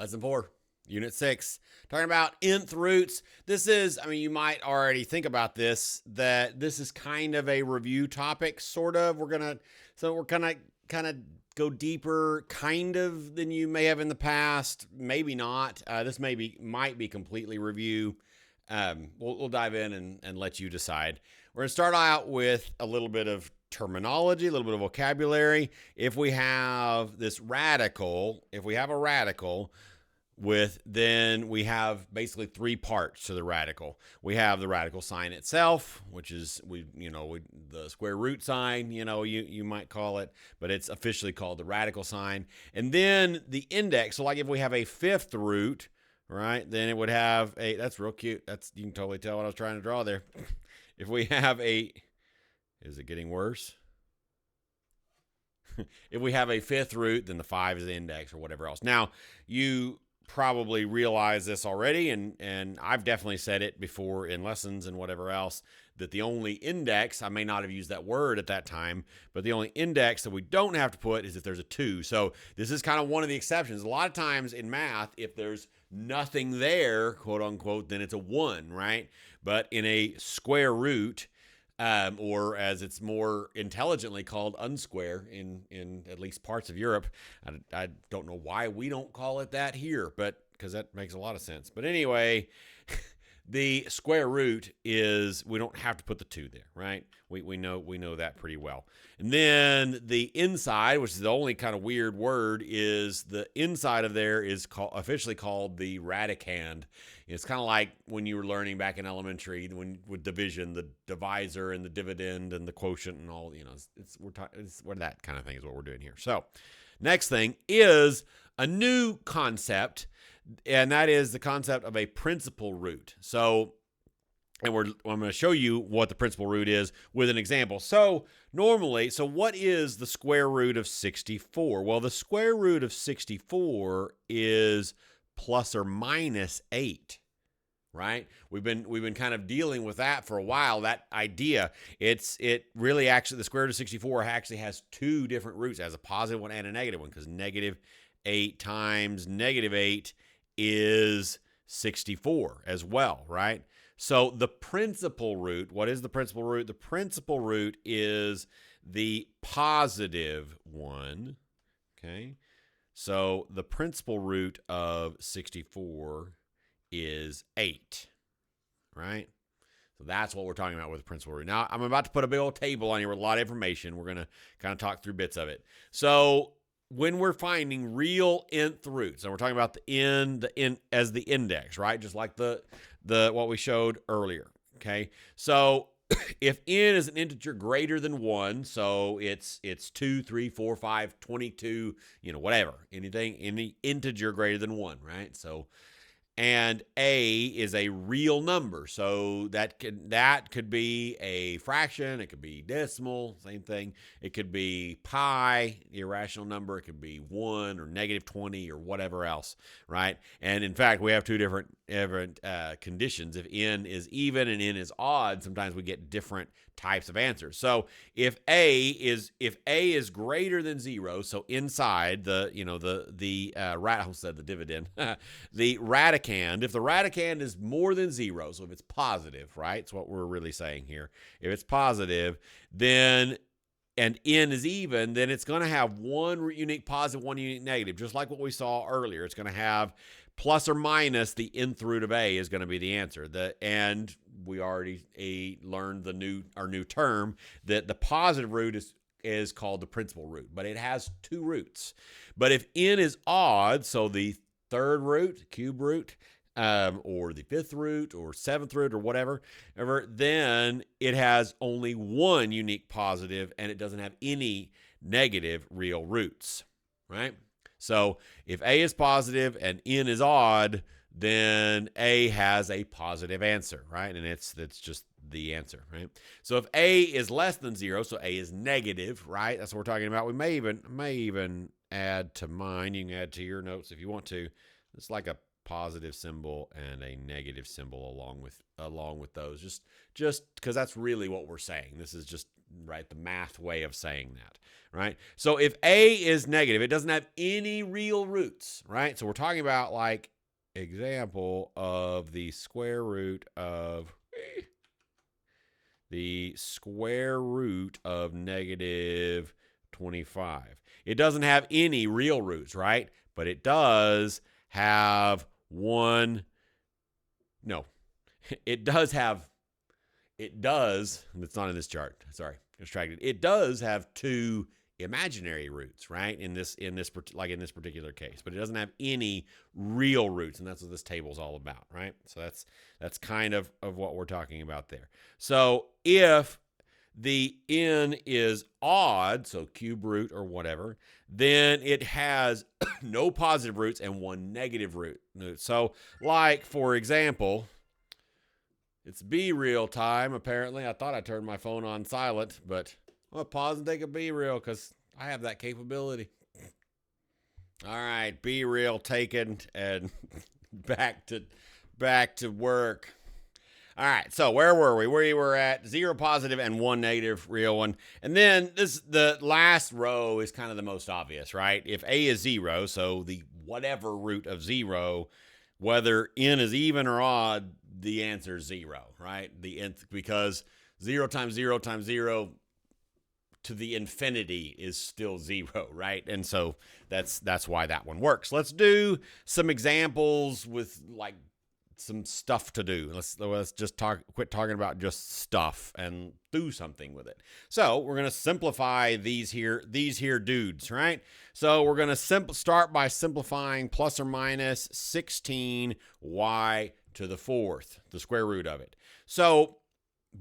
Lesson 4, Unit 6, talking about nth roots. This is, you might already think about this, that this is kind of a review topic, sort of. We're going to go deeper, kind of, than you may have in the past. Maybe not. This might be completely review. We'll dive in and let you decide. We're going to start out with a little bit of terminology, a little bit of vocabulary. If we have a radical, then we have basically three parts to the radical. We have the radical sign itself, which is the square root sign, you might call it, but it's officially called the radical sign. And then the index. So like if we have a fifth root, right, then it would have that's real cute. You can totally tell what I was trying to draw there. If we have is it getting worse? If we have a fifth root, then the 5 is the index or whatever else. Now, you probably realize this already, and I've definitely said it before in lessons and whatever else, that the only index, I may not have used that word at that time, but the only index that we don't have to put is if there's a 2. So this is kind of one of the exceptions. A lot of times in math, if there's nothing there, quote unquote, then it's a 1, right? But in a square root, or as it's more intelligently called, unsquare in at least parts of Europe. I don't know why we don't call it that here, but because that makes a lot of sense. But anyway, the square root is, we don't have to put the 2 there, right? We know that pretty well. And then the inside, which is the only kind of weird word, is the inside of there is officially called the radicand. It's kind of like when you were learning back in elementary, with division, the divisor and the dividend and the quotient and all, it's that kind of thing is what we're doing here. So next thing is a new concept, and that is the concept of a principal root. So, I'm going to show you what the principal root is with an example. So what is the square root of 64? Well, the square root of 64 is plus or minus 8. Right? We've been kind of dealing with that for a while, that idea. It really actually, the square root of 64 actually has 2 different roots. It has a positive one and a negative one, because negative 8 times negative 8 is 64 as well, right? So the principal root, what is the principal root? The principal root is the positive one, okay? So the principal root of 64 is 8, right? So that's what we're talking about with the principal root. Now, I'm about to put a big old table on here with a lot of information. We're going to kind of talk through bits of it. So when we're finding real nth roots, and we're talking about the n as the index, right? Just like the what we showed earlier, okay? So if n is an integer greater than 1, so it's 2, 3, 4, 5, 22, whatever, any integer greater than 1, right? So, and a is a real number, so that could be a fraction, it could be decimal, same thing. It could be pi, irrational number. It could be 1 or negative 20 or whatever else, right? And in fact, we have 2 different conditions. If n is even and n is odd, sometimes we get different types of answers. So if a is greater than 0, so inside the dividend, the radicand, if the radicand is more than 0, so if it's positive, right? It's what we're really saying here. If it's positive, then and n is even, then it's going to have one unique positive, one unique negative, just like what we saw earlier. It's going to have plus or minus the nth root of a is going to be the answer. And we already learned our new term, that the positive root is called the principal root, but it has 2 roots. But if n is odd, so the third root, cube root, or the 5th root or 7th root or whatever, then it has only 1 unique positive, and it doesn't have any negative real roots, right? So if a is positive and n is odd, then a has a positive answer, right? And that's just the answer, right? So if a is less than 0, so a is negative, right? That's what we're talking about. We may even add to mine. You can add to your notes if you want to. It's like a positive symbol and a negative symbol along with those, just because that's really what we're saying. This is just right? The math way of saying that, right? So if a is negative, it doesn't have any real roots, right? So we're talking about like example of the square root of negative 25. It doesn't have any real roots, right? But it does have one. No, it does have. It's not in this chart. Sorry, distracted. It does have two imaginary roots, right? In this particular case, but it doesn't have any real roots, and that's what this table is all about, right? So that's kind of what we're talking about there. So if the n is odd, so cube root or whatever, then it has no positive roots and one negative root. So, like for example, it's be real time, apparently. I thought I turned my phone on silent, but I'll pause and take a be real because I have that capability. All right, be real taken and back to work. All right, so where were we? We were at 0 positive and 1 negative real one. And then the last row is kind of the most obvious, right? If a is 0, so the whatever root of 0, whether n is even or odd, the answer is 0, right? The nth, because 0 times 0 times 0 to the infinity is still 0, right? And so that's why that one works. Let's do some examples with like some stuff to do. Let's just quit talking about just stuff and do something with it. So we're going to simplify these here dudes, right? So we're going to start by simplifying plus or minus 16y to the 4th, the square root of it. So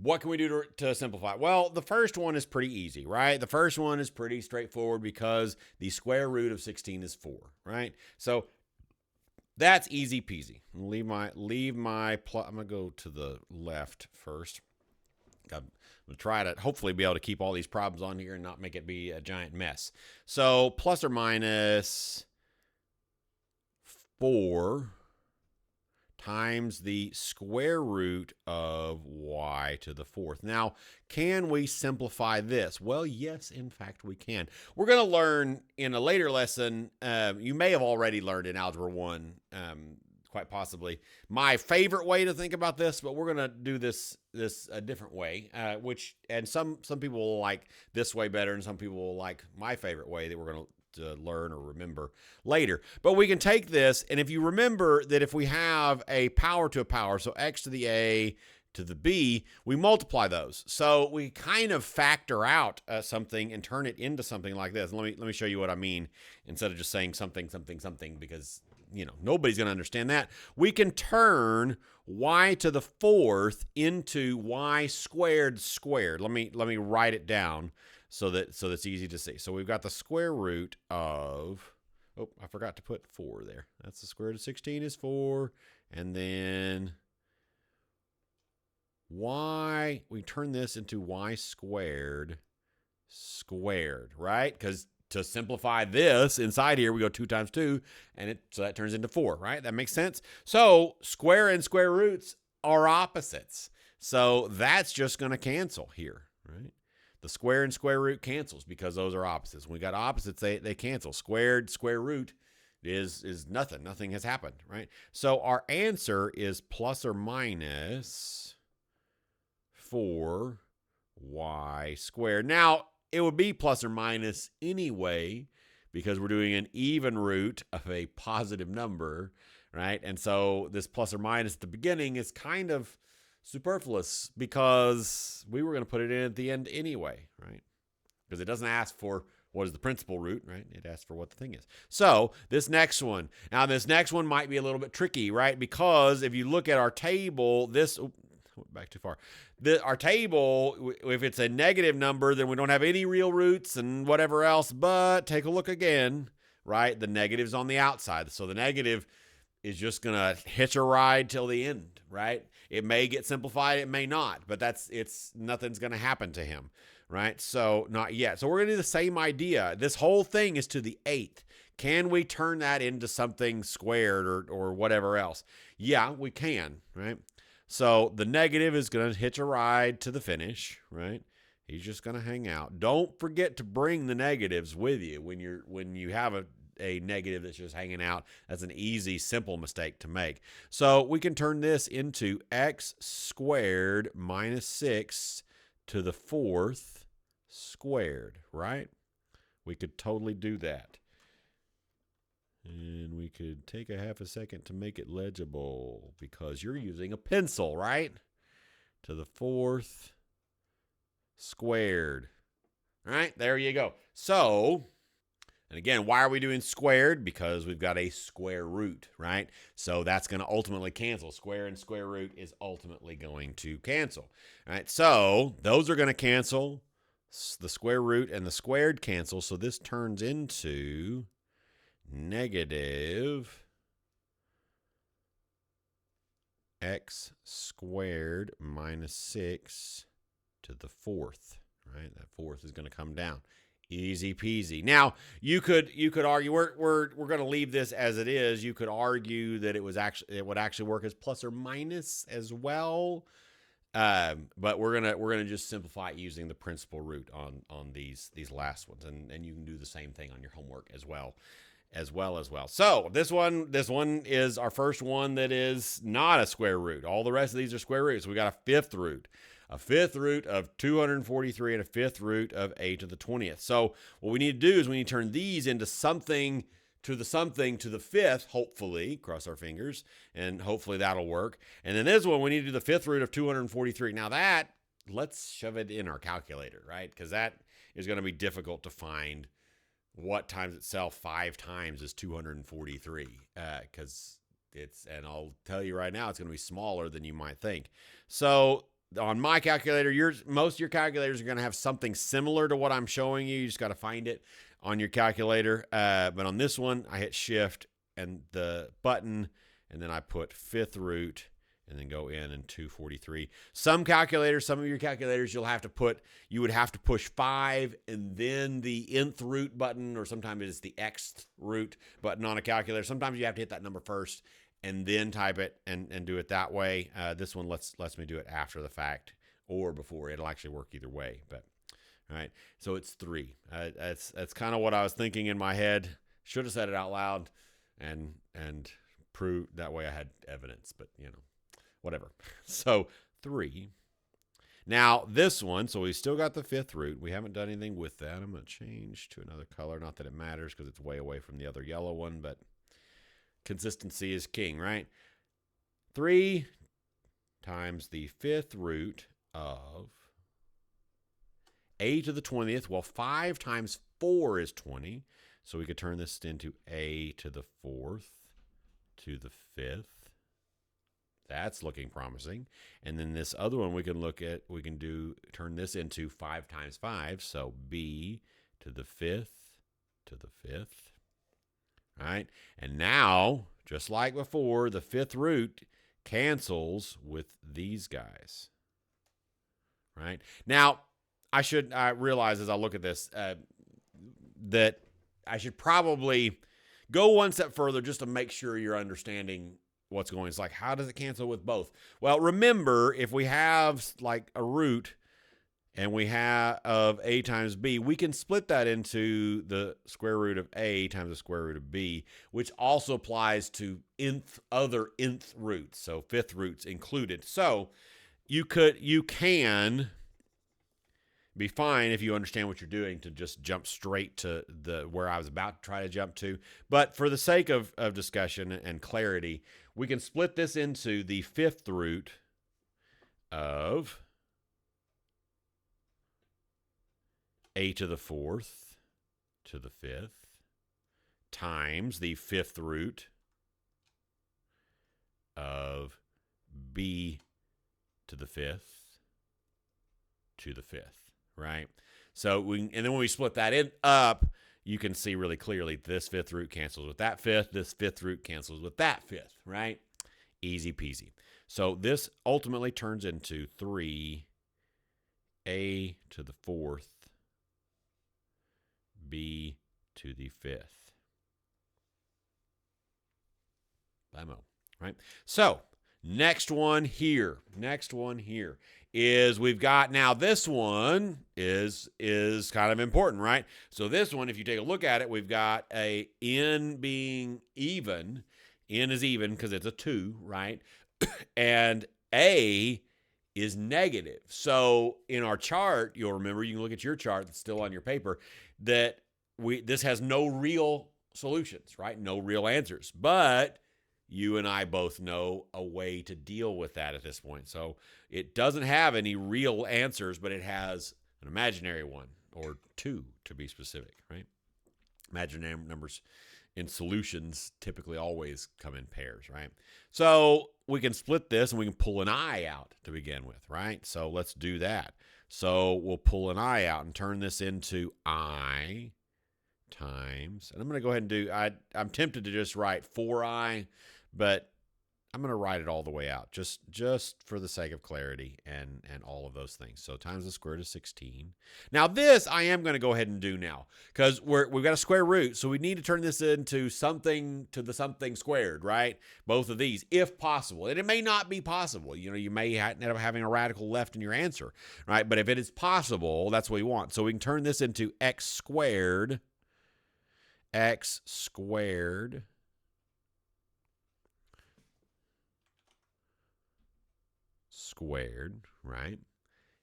what can we do to simplify? Well, the first one is pretty easy, right? The first one is pretty straightforward because the square root of 16 is 4, right? So that's easy peasy. I'm gonna go to the left first. I'm gonna try to hopefully be able to keep all these problems on here and not make it be a giant mess. So plus or minus 4 times the square root of y to the 4th. Now, can we simplify this? Well, yes, in fact, we can. We're going to learn in a later lesson, you may have already learned in Algebra 1, quite possibly, my favorite way to think about this, but we're going to do this a different way, and some people will like this way better, and some people will like my favorite way that we're going to learn or remember later. But we can take this, and if you remember that if we have a power to a power, so x to the a to the b, we multiply those. So we kind of factor out something and turn it into something like this. Let me show you what I mean instead of just saying something, because nobody's going to understand that. We can turn y to the 4th into y squared. Let me write it down so that's easy to see. So we've got the square root of, I forgot to put 4 there. That's the square root of 16 is 4. And then y, we turn this into y squared, right? Because to simplify this inside here, we go 2 times 2, so that turns into 4, right? That makes sense. So square and square roots are opposites. So that's just going to cancel here, right? The square and square root cancels because those are opposites. When we got opposites, they cancel. Squared square root is nothing. Nothing has happened, right? So our answer is plus or minus 4y squared. Now, it would be plus or minus anyway because we're doing an even root of a positive number, right? And so this plus or minus at the beginning is kind of superfluous because we were going to put it in at the end anyway, right? Because it doesn't ask for what is the principal root, right? It asks for what the thing is. So this next one might be a little bit tricky, right? Because if you look at our table, back too far. Our table, if it's a negative number, then we don't have any real roots and whatever else, but take a look again, right? The negative's on the outside. So the negative is just going to hitch a ride till the end, right? It may get simplified, it may not, but nothing's going to happen to him, right? So not yet. So we're going to do the same idea. This whole thing is to the 8th. Can we turn that into something squared or whatever else? Yeah, we can, right? So the negative is going to hitch a ride to the finish, right? He's just going to hang out. Don't forget to bring the negatives with you when you have a negative that's just hanging out. That's an easy, simple mistake to make. So we can turn this into x squared minus 6 to the 4th squared, right? We could totally do that. And we could take a half a second to make it legible because you're using a pencil, right? To the 4th squared. All right, there you go. So, and again, why are we doing squared? Because we've got a square root, right? So that's going to ultimately cancel. Square and square root is ultimately going to cancel. All right, so those are going to cancel. The square root and the squared cancel. So this turns into negative x squared minus 6 to the 4th, right? That 4th is going to come down. Easy peasy. Now, you could argue we're going to leave this as it is. You could argue that it would actually work as plus or minus as well. But we're gonna just simplify it using the principal root on these last ones, and you can do the same thing on your homework as well. So this one is our first one that is not a square root. All the rest of these are square roots. We got a fifth root of 243 and a fifth root of a to the 20th. So what we need to do is we need to turn these into something to the fifth, hopefully, cross our fingers, and hopefully that'll work. And then this one, we need to do the fifth root of 243. Now that, let's shove it in our calculator, right? Because that is going to be difficult to find. What times itself 5 times is 243? Because and I'll tell you right now, it's going to be smaller than you might think. So on my calculator, most of your calculators are going to have something similar to what I'm showing you. You just got to find it on your calculator. But on this one, I hit shift and the button, and then I put fifth root and then go in and 243. Some of your calculators, you would have to push 5 and then the nth root button, or sometimes it's the xth root button on a calculator. Sometimes you have to hit that number first and then type it and do it that way. This one lets me do it after the fact or before. It'll actually work either way. But all right, so it's 3. That's kind of what I was thinking in my head. Should have said it out loud and proved that way I had evidence, but whatever. So 3. Now this one, so we still got the fifth root. We haven't done anything with that. I'm going to change to another color. Not that it matters because it's way away from the other yellow one, but consistency is king, right? 3 times the fifth root of a to the 20th. Well, 5 times 4 is 20. So we could turn this into a to the 4th to the 5th. That's looking promising. And then this other one we can turn this into 5 times 5. So b to the 5th to the 5th. All right. And now, just like before, the fifth root cancels with these guys. Right. Now, I realize as I look at this that I should probably go one step further just to make sure you're understanding what's going on. It's like, how does it cancel with both? Well, remember, if we have like a root and we have of a times b, we can split that into the square root of a times the square root of b, which also applies to other nth roots, so fifth roots included. So you can be fine if you understand what you're doing to just jump straight to where I was about to try to jump to. But for the sake of discussion and clarity, we can split this into the fifth root of a to the 4th to the 5th times the fifth root of b to the 5th to the 5th. Right? So and then when we split that up, you can see really clearly this fifth root cancels with that fifth. This fifth root cancels with that fifth, right? Easy peasy. So this ultimately turns into 3a to the 4th, b to the 5th. Right? So Next one here. Next one here is we've got now this one is kind of important, right? So this one, if you take a look at it, we've got a n being even. N is even because it's a 2, right? And a is negative. So in our chart, you'll remember, you can look at your chart that's still on your paper, that this has no real solutions, right? No real answers. But you and I both know a way to deal with that at this point. So it doesn't have any real answers, but it has an imaginary one, or 2 to be specific, right? Imaginary numbers in solutions typically always come in pairs, right? So we can split this and we can pull an I out to begin with, right? So let's do that. So we'll pull an I out and turn this into I times, and I'm going to go ahead and do, I'm tempted to just write 4I, but I'm going to write it all the way out just for the sake of clarity and all of those things. So times the square root of 16. Now this I am going to go ahead and do now because we've got a square root, so we need to turn this into something to the something squared, right? Both of these, if possible. And it may not be possible. You know, you may end up having a radical left in your answer, right? But if it is possible, that's what we want. So we can turn this into x squared squared, right?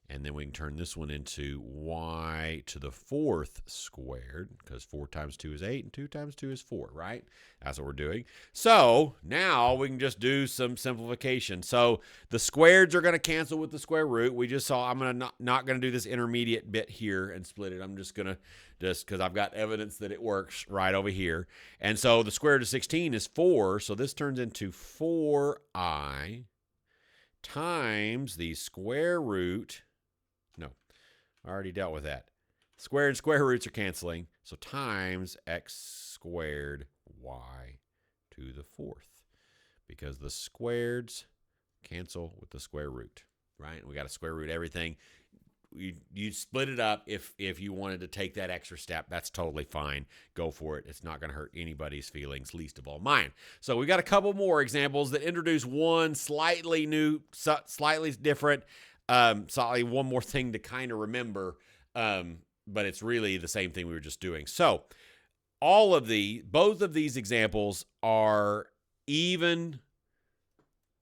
And then we can turn this one into y to the 4th squared, because 4 times 2 is 8 and 2 times 2 is 4, right? That's what we're doing. So now we can just do some simplification. So the squareds are going to cancel with the square root. We just saw, I'm going to not going to do this intermediate bit here and split it. I'm just going to, because I've got evidence that it works right over here. And so the square root of 16 is 4. So this turns into 4i times the square root. No, I already dealt with that. Square and square roots are canceling. So times x squared y to the 4th. Because the squareds cancel with the square root, right? We got to square root everything. You split it up if you wanted to take that extra step. That's totally fine. Go for it. It's not going to hurt anybody's feelings, least of all mine. So we got a couple more examples that introduce one slightly new, slightly different, slightly one more thing to kind of remember, but it's really the same thing we were just doing. So both of these examples are even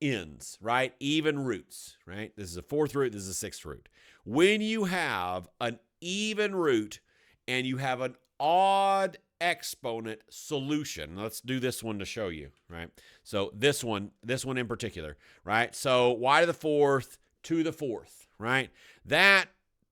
ends, right? Even roots, right? This is a 4th root. This is a 6th root. When you have an even root and you have an odd exponent solution, let's do this one to show you, right? So this one in particular, right? So y to the 4th to the 4th, right? That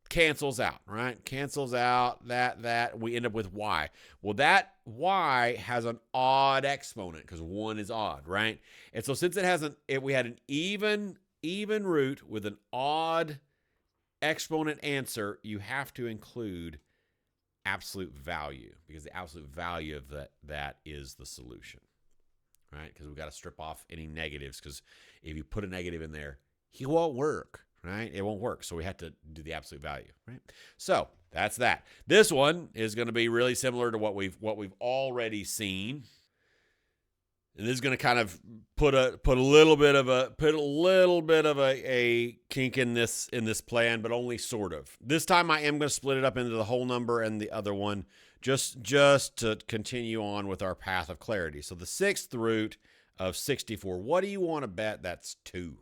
cancels out, right? Cancels out that. We end up with y. Well, that y has an odd exponent because 1 is odd, right? And so since it has we had an even root with an odd exponent answer, you have to include absolute value because the absolute value of that is the solution, right? Because we've got to strip off any negatives, because if you put a negative in there, it won't work, right? It won't work. So we have to do the absolute value, right? So that's that. This one is going to be really similar to what we've already seen. And this is going to kind of put a little bit of a kink in this plan, but only sort of. This time I am going to split it up into the whole number and the other one, just to continue on with our path of clarity. So the 6th root of 64. What do you want to bet that's 2?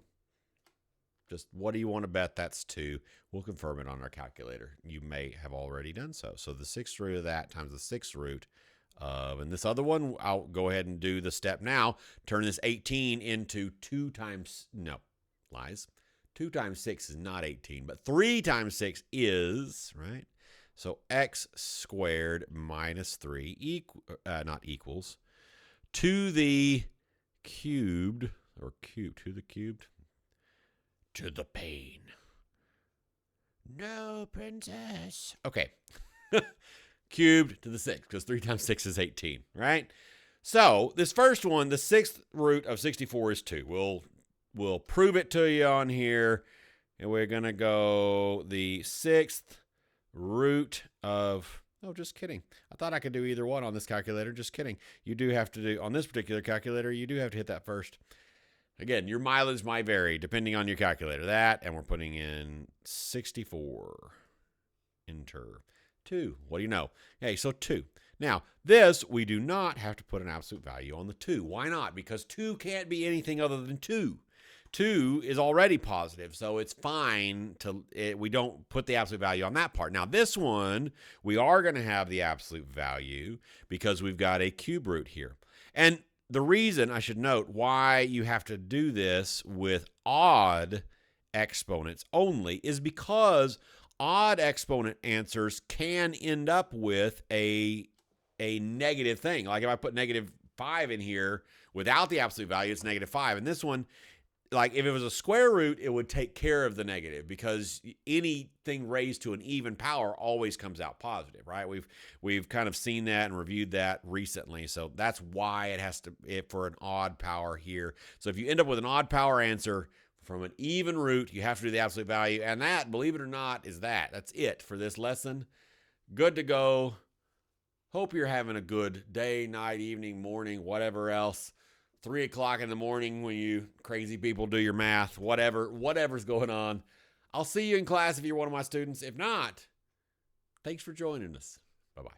Just what do you want to bet that's 2? We'll confirm it on our calculator. You may have already done so. So the 6th root of that times the 6th root of, and this other one, I'll go ahead and do the step now. Turn this 18 into 2 times, no, lies. 2 times 6 is not 18, but 3 times 6 is, right? So x squared minus 3 not equals to the cubed, or cubed, to the cubed, to the pain. No, princess. Okay. Cubed to the 6th, because 3 times 6 is 18, right? So this first one, the 6th root of 64 is 2. We'll prove it to you on here, and we're going to go the 6th root of, oh, just kidding. I thought I could do either one on this calculator. Just kidding. You do have to do, on this particular calculator, you do have to hit that first. Again, your mileage might vary depending on your calculator. That, and we're putting in 64. Enter 2. What do you know? Okay, so 2. Now, this, we do not have to put an absolute value on the 2. Why not? Because 2 can't be anything other than 2. 2 is already positive, so it's fine we don't put the absolute value on that part. Now, this one, we are going to have the absolute value because we've got a cube root here. And the reason, I should note, why you have to do this with odd exponents only is because odd exponent answers can end up with a negative thing. Like if I put -5 in here without the absolute value, it's -5. And this one, like if it was a square root, it would take care of the negative because anything raised to an even power always comes out positive, right? We've kind of seen that and reviewed that recently. So that's why it has to, for an odd power here. So if you end up with an odd power answer from an even root, you have to do the absolute value. And that, believe it or not, is that. That's it for this lesson. Good to go. Hope you're having a good day, night, evening, morning, whatever else. 3 o'clock in the morning when you crazy people do your math, whatever's going on. I'll see you in class if you're one of my students. If not, thanks for joining us. Bye-bye.